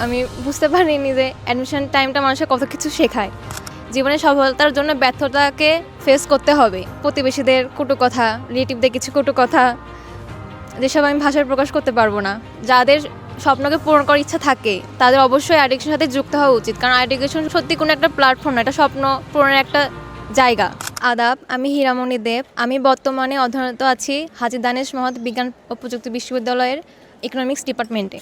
আমি বুঝতে পারিনি যে অ্যাডমিশন টাইমটা মানুষের কত কিছু শেখায়। জীবনে সফলতার জন্য ব্যর্থতাকে ফেস করতে হবে। প্রতিবেশীদের কটু কথা, রিলেটিভদের কিছু কটু কথা, যেসব আমি ভাষায় প্রকাশ করতে পারবো না। যাদের স্বপ্নকে পূরণ করার ইচ্ছা থাকে তাদের অবশ্যই এডুকেশনের সাথে যুক্ত হওয়া উচিত, কারণ এডুকেশন সত্যি কোনো একটা প্ল্যাটফর্ম না, এটা স্বপ্ন পূরণের একটা জায়গা। আদাব, আমি হীরামণি দেব। আমি বর্তমানে অধ্যয়নরত আছি হাজী দানেশ মহৎ বিজ্ঞান ও প্রযুক্তি বিশ্ববিদ্যালয়ের ইকোনমিক্স ডিপার্টমেন্টে।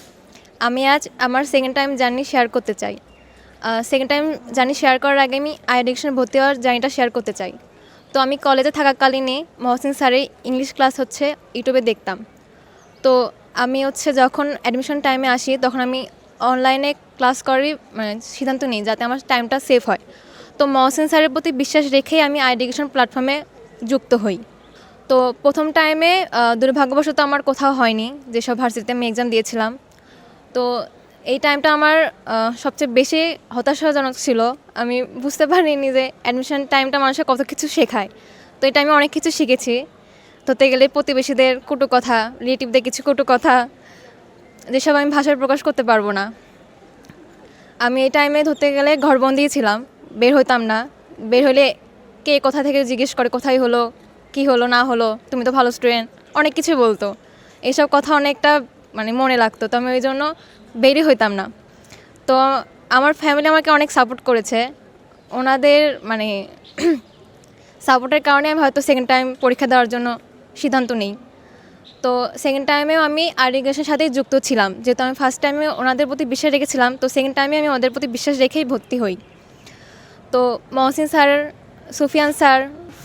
আমি আজ আমার সেকেন্ড টাইম জার্নি শেয়ার করতে চাই। সেকেন্ড টাইম জার্নি শেয়ার করার আগে আমি এডুকেশনে ভর্তি হওয়ার জার্নিটা শেয়ার করতে চাই। তো আমি কলেজে থাকাকালীনে মহসিন স্যারের ইংলিশ ক্লাস ইউটিউবে দেখতাম। তো আমি যখন অ্যাডমিশন টাইমে আসি তখন আমি অনলাইনে ক্লাস করারই সিদ্ধান্ত নিই, যাতে আমার টাইমটা সেভ হয়। তো মহসিন স্যারের প্রতি বিশ্বাস রেখেই আমি এডুকেশন প্ল্যাটফর্মে যুক্ত হই। তো প্রথম টাইমে দুর্ভাগ্যবশত আমার কোথাও হয়নি, যেসব ভার্সিটিতে আমি এক্সাম দিয়েছিলাম। তো এই টাইমটা আমার সবচেয়ে বেশি হতাশাজনক ছিল। আমি বুঝতে পারিনি যে অ্যাডমিশন টাইমটা মানুষের কত কিছু শেখায়। তো এই টাইমে অনেক কিছু শিখেছি। ধরতে গেলে প্রতিবেশীদের কটু কথা, রিলেটিভদের কিছু কটু কথা, যেসব আমি ভাষায় প্রকাশ করতে পারবো না। আমি এই টাইমে ধরতে গেলে ঘরবন্দি ছিলাম, বের হইতাম না। বের হলে কে কোথা থেকে জিজ্ঞেস করে কোথায় হলো, কি হলো না হলো, তুমি তো ভালো স্টুডেন্ট, অনেক কিছু বলতো। এইসব কথা অনেকটা মনে লাগতো। তো আমি ওই জন্য বেরই হইতাম না। তো আমার ফ্যামিলি আমাকে অনেক সাপোর্ট করেছে। ওনাদের সাপোর্টের কারণে আমি হয়তো সেকেন্ড টাইম পরীক্ষা দেওয়ার জন্য সিদ্ধান্ত নিই। তো সেকেন্ড টাইমেও আমি এডুকেশনের সাথেই যুক্ত ছিলাম, যেহেতু আমি ফার্স্ট টাইমে ওনাদের প্রতি বিশ্বাস রেখেছিলাম। তো সেকেন্ড টাইমে আমি ওদের প্রতি বিশ্বাস রেখেই ভর্তি হই। তো মহসিন স্যার, সুফিয়ান স্যার,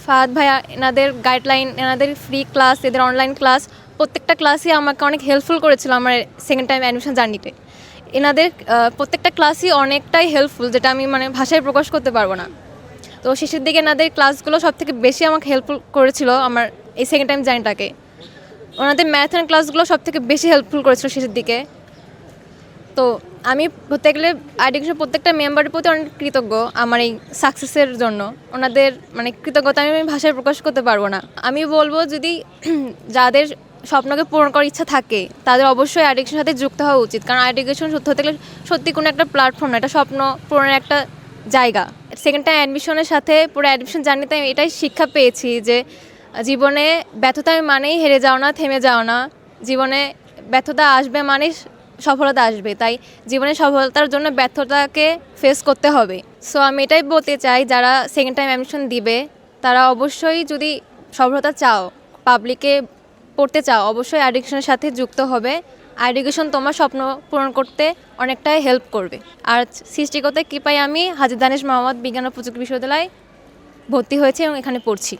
ফাহাদ ভাইয়া, এনাদের গাইডলাইন, এনাদের ফ্রি ক্লাস, এদের অনলাইন ক্লাস, প্রত্যেকটা ক্লাসই আমাকে অনেক হেল্পফুল করেছিল আমার সেকেন্ড টাইম অ্যাডমিশন জার্নিতে। এনাদের প্রত্যেকটা ক্লাসই অনেকটাই হেল্পফুল, যেটা আমি ভাষায় প্রকাশ করতে পারবো না। তো শেষের দিকে এনাদের ক্লাসগুলো সবথেকে বেশি আমাকে হেল্পফুল করেছিল আমার এই সেকেন্ড টাইম জার্নিটাকে। ওনাদের ম্যাথন ক্লাসগুলো সবথেকে বেশি হেল্পফুল করেছিল শেষের দিকে। তো আমি বলতে গেলে এডুকেশন প্রত্যেকটা মেম্বারের প্রতি অনেক কৃতজ্ঞ আমার এই সাকসেসের জন্য। ওনাদের কৃতজ্ঞতা আমি ভাষায় প্রকাশ করতে পারবো না। আমি বলবো, যদি যাদের স্বপ্নকে পূরণ করার ইচ্ছা থাকে তাদের অবশ্যই এডুকেশনের সাথে যুক্ত হওয়া উচিত, কারণ এডুকেশন হতে গেলে সত্যি কোনো একটা প্ল্যাটফর্ম না, এটা স্বপ্ন পূরণের একটা জায়গা। সেকেন্ড টাইম অ্যাডমিশনের সাথে পুরো অ্যাডমিশন জার্নিতে আমি এটাই শিক্ষা পেয়েছি যে জীবনে ব্যর্থতা মানেই হেরে যাও না, থেমে যাও না। জীবনে ব্যর্থতা আসবে মানে সফলতা আসবে, তাই জীবনে সফলতার জন্য ব্যর্থতাকে ফেস করতে হবে। সো আমি এটাই বলতে চাই, যারা সেকেন্ড টাইম অ্যাডমিশন দিবে তারা অবশ্যই, যদি সফলতা চাও, পাবলিকে পড়তে চাও, অবশ্যই এডুকেশনের সাথে যুক্ত হবে। এডুকেশন তোমার স্বপ্ন পূরণ করতে অনেকটাই হেল্প করবে। আর সৃষ্টিকতার কৃপায় আমি হাজী দানেশ মহৎ বিজ্ঞান ও প্রযুক্তি বিশ্ববিদ্যালয়ে ভর্তি হয়েছি এবং এখানে পড়ছি।